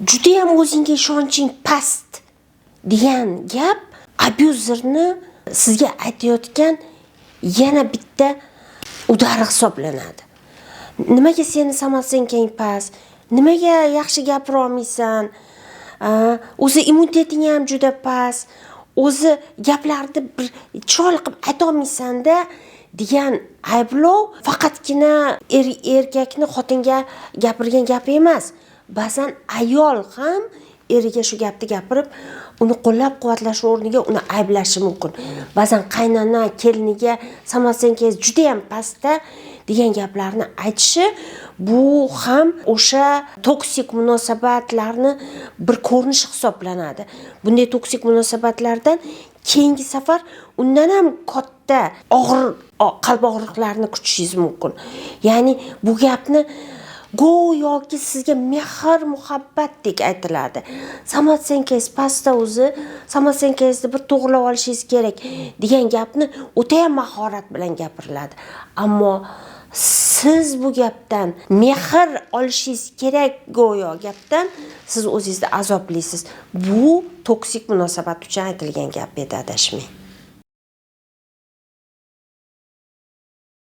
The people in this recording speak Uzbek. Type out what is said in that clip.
juda ham o'zingga ishonching past degan gap abuzerni sizga aytayotgan yana bitta udari hisoblanadi. Nimaga seni samotsenkang past? Nimaga yaxshi gapira olmaysan? O'zi immuniteting ham juda past. O'zi gaplarni bir chiroyli qilib ayta olmaysan-da degan ayblov faqatgina erkakni xotinga gapirgan gapi emas. Ba'zan ayol ham eriga shu gapni gapirib, uni qo'llab-quvvatlash o'rniga uni ayblashi mumkin. Ba'zan qaynona keliniga samotsenkangiz juda ham pastda degan gaplarni aytishi, bu ham o'sha toksik munosabatlarni bir ko'rinishi hisoblanadi. Bunday toksik munosabatlardan keyingi safar undan ham katta og'ir qalb og'riqlarini kutishingiz mumkin. Ya'ni bu gapni go'yoki sizga mehr muhabbatdek aytiladi. Samotsenkangiz pastda o'zi, samotsenkangizni bir to'g'rilab olishingiz kerak degan gapni o'ta ham mahorat bilan gapiriladi. Ammo siz bu gapdan mehr olishingiz kerak go'yo gapdan siz o'zingizda azoblisiz. Bu toksik munosabat uchun aytilgan gap edi, adashmang.